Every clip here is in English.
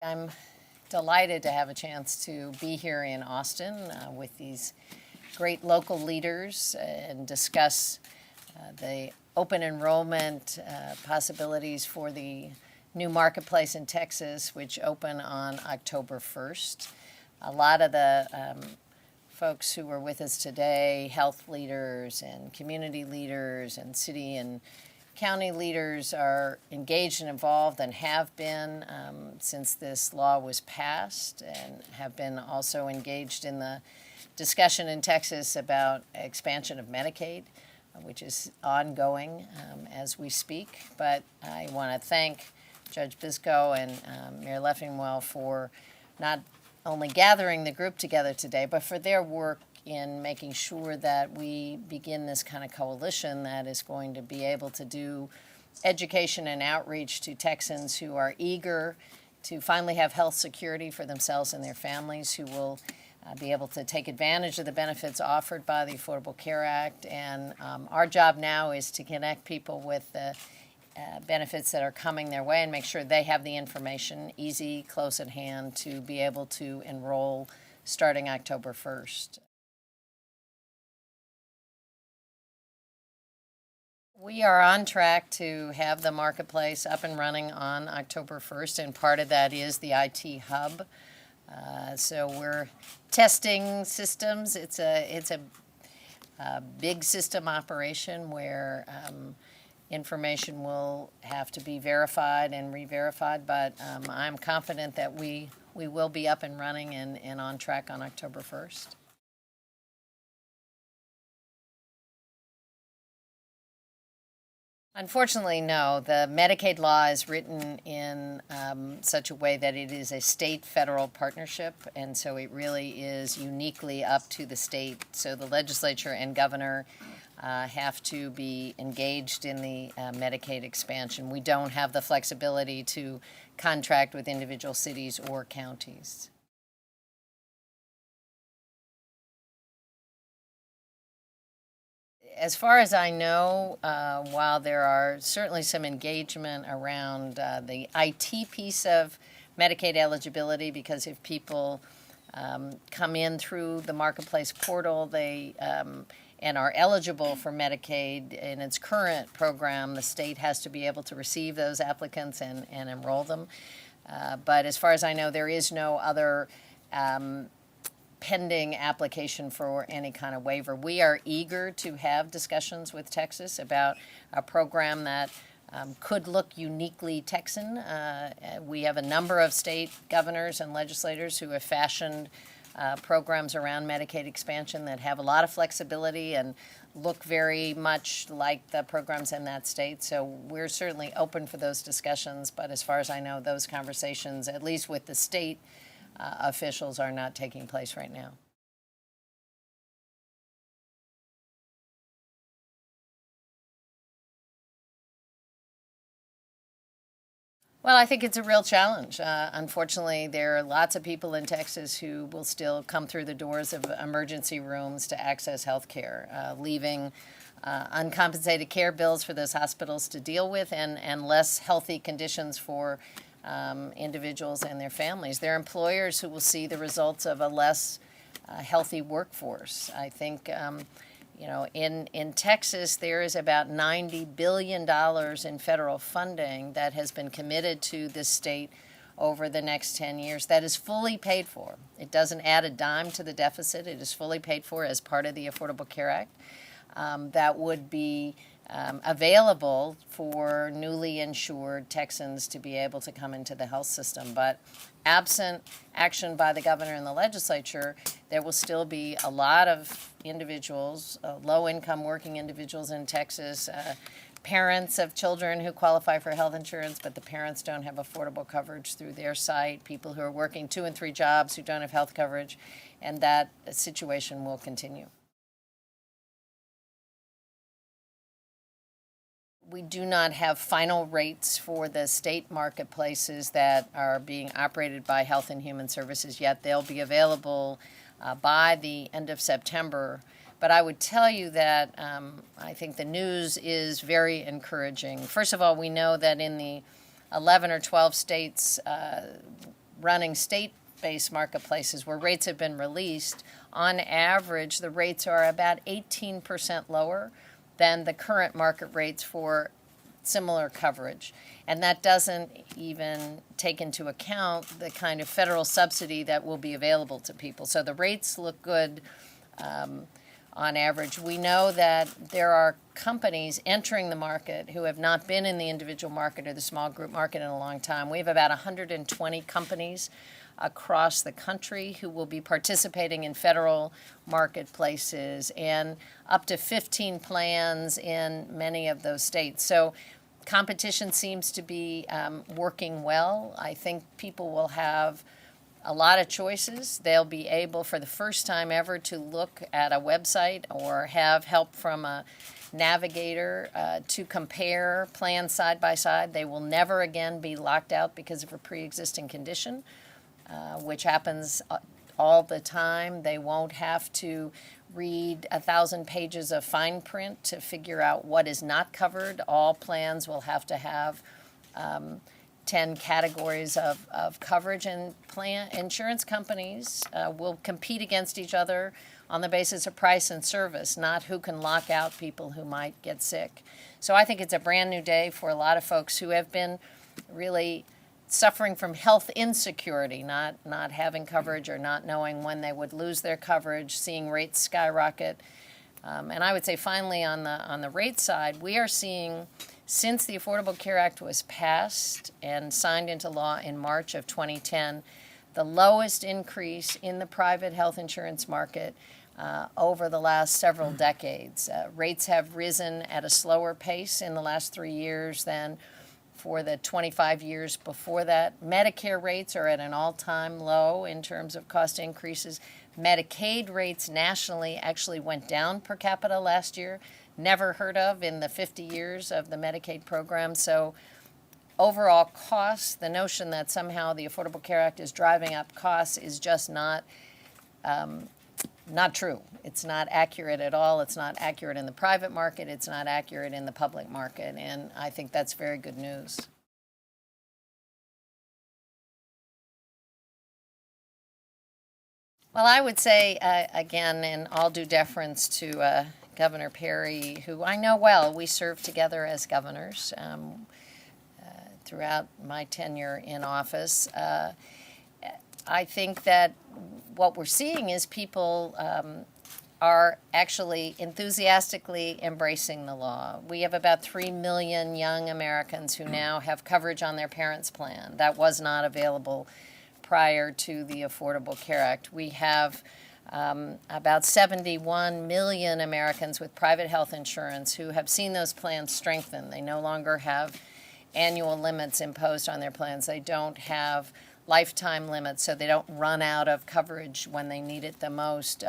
I'm delighted to have a chance to be here in Austin with these great local leaders and discuss the open enrollment possibilities for the new marketplace in Texas, which open on October 1st. A lot of the folks who are with us today, health leaders and community leaders and city and county leaders, are engaged and involved and have been since this law was passed, and have been also engaged in the discussion in Texas about expansion of Medicaid, which is ongoing as we speak. But I want to thank Judge Biscoe and Mayor Leffingwell for not only gathering the group together today, but for their work in making sure that we begin this kind of coalition that is going to be able to do education and outreach to Texans who are eager to finally have health security for themselves and their families, who will be able to take advantage of the benefits offered by the Affordable Care Act. And our job now is to connect people with the benefits that are coming their way and make sure they have the information easy, close at hand, to be able to enroll starting October 1st. We are on track to have the marketplace up and running on October 1st, and part of that is the IT hub. So we're testing systems. It's a big system operation where information will have to be verified and re-verified, but I'm confident that we will be up and running and on track on October 1st. Unfortunately, no. The Medicaid law is written in such a way that it is a state-federal partnership, and so it really is uniquely up to the state. So the legislature and governor have to be engaged in the Medicaid expansion. We don't have the flexibility to contract with individual cities or counties. As far as I know, while there are certainly some engagement around the IT piece of Medicaid eligibility, because if people come in through the marketplace portal, they and are eligible for Medicaid in its current program, the state has to be able to receive those applicants and enroll them. But as far as I know, there is no other pending application for any kind of waiver. We are eager to have discussions with Texas about a program that could look uniquely Texan. We have a number of state governors and legislators who have fashioned programs around Medicaid expansion that have a lot of flexibility and look very much like the programs in that state. So we're certainly open for those discussions, but as far as I know, those conversations, at least with the state officials, are not taking place right now. Well, I think it's a real challenge. Unfortunately, there are lots of people in Texas who will still come through the doors of emergency rooms to access health care, leaving uncompensated care bills for those hospitals to deal with, and less healthy conditions for individuals and their families. There are employers who will see the results of a less healthy workforce. I think in Texas, there is about $90 billion in federal funding that has been committed to this state over the next 10 years that is fully paid for. It doesn't add a dime to the deficit. It is fully paid for as part of the Affordable Care Act. That would be available for newly insured Texans to be able to come into the health system. But absent action by the governor and the legislature, there will still be a lot of individuals, low-income working individuals in Texas, parents of children who qualify for health insurance, but the parents don't have affordable coverage through their site, people who are working 2 and 3 jobs who don't have health coverage, and that situation will continue. We do not have final rates for the state marketplaces that are being operated by Health and Human Services yet. They'll be available by the end of September. But I would tell you that I think the news is very encouraging. First of all, we know that in the 11 or 12 states running state-based marketplaces where rates have been released, on average, the rates are about 18% lower than the current market rates for similar coverage. And that doesn't even take into account the kind of federal subsidy that will be available to people. So the rates look good on average. We know that there are companies entering the market who have not been in the individual market or the small group market in a long time. We have about 120 companies across the country who will be participating in federal marketplaces, and up to 15 plans in many of those states. So competition seems to be working well. I think people will have a lot of choices. They'll be able, for the first time ever, to look at a website or have help from a navigator to compare plans side by side. They will never again be locked out because of a pre-existing condition, which happens all the time. They won't have to read 1,000 pages of fine print to figure out what is not covered. All plans will have to have 10 categories of coverage, and insurance companies will compete against each other on the basis of price and service, not who can lock out people who might get sick. So I think it's a brand new day for a lot of folks who have been really suffering from health insecurity, not having coverage or not knowing when they would lose their coverage, seeing rates skyrocket. And I would say finally on the rate side, we are seeing, since the Affordable Care Act was passed and signed into law in March of 2010, the lowest increase in the private health insurance market over the last several decades. Rates have risen at a slower pace in the last 3 years than for the 25 years before that. Medicare rates are at an all-time low in terms of cost increases. Medicaid rates nationally actually went down per capita last year. Never heard of in the 50 years of the Medicaid program. So overall costs, the notion that somehow the Affordable Care Act is driving up costs is just not true. It's not accurate at all. It's not accurate in the private market. It's not accurate in the public market. And I think that's very good news. Well, I would say, again, in all due deference to Governor Perry, who I know well, we served together as governors throughout my tenure in office. I think that what we're seeing is people are actually enthusiastically embracing the law. We have about 3 million young Americans who now have coverage on their parents' plan. That was not available prior to the Affordable Care Act. We have about 71 million Americans with private health insurance who have seen those plans strengthen. They no longer have annual limits imposed on their plans. They don't have lifetime limits, so they don't run out of coverage when they need it the most.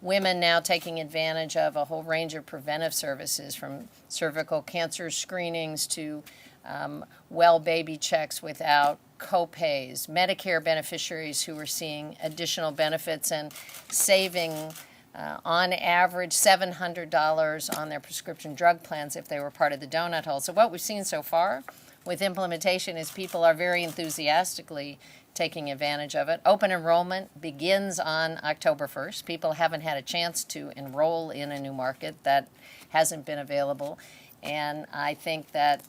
Women now taking advantage of a whole range of preventive services, from cervical cancer screenings to well baby checks without co-pays. Medicare beneficiaries who are seeing additional benefits and saving on average $700 on their prescription drug plans if they were part of the donut hole. So what we've seen so far with implementation is people are very enthusiastically taking advantage of it. Open enrollment begins on October 1st. People haven't had a chance to enroll in a new market. That hasn't been available. And I think that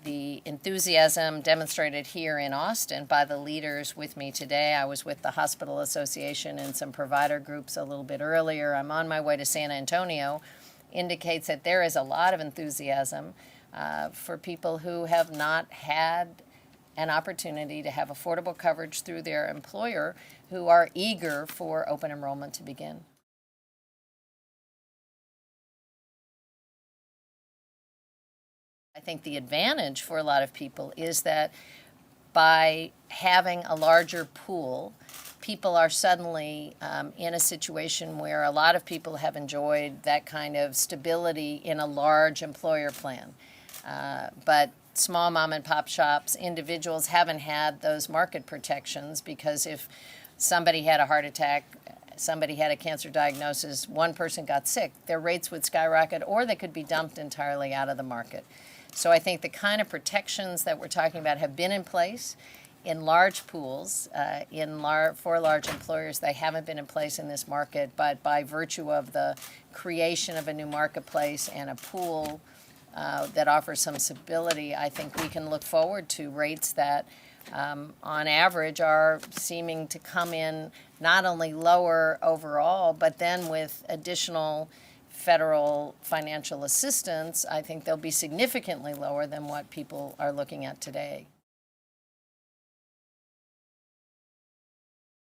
the enthusiasm demonstrated here in Austin by the leaders with me today — I was with the Hospital Association and some provider groups a little bit earlier, I'm on my way to San Antonio — indicates that there is a lot of enthusiasm for people who have not had an opportunity to have affordable coverage through their employer, who are eager for open enrollment to begin. I think the advantage for a lot of people is that by having a larger pool, people are suddenly in a situation where a lot of people have enjoyed that kind of stability in a large employer plan. But small mom and pop shops, individuals haven't had those market protections, because if somebody had a heart attack, somebody had a cancer diagnosis, one person got sick, their rates would skyrocket, or they could be dumped entirely out of the market. So I think the kind of protections that we're talking about have been in place in large pools, for large employers. They haven't been in place in this market, but by virtue of the creation of a new marketplace and a pool that offers some stability, I think we can look forward to rates that on average are seeming to come in not only lower overall, but then with additional federal financial assistance, I think they'll be significantly lower than what people are looking at today.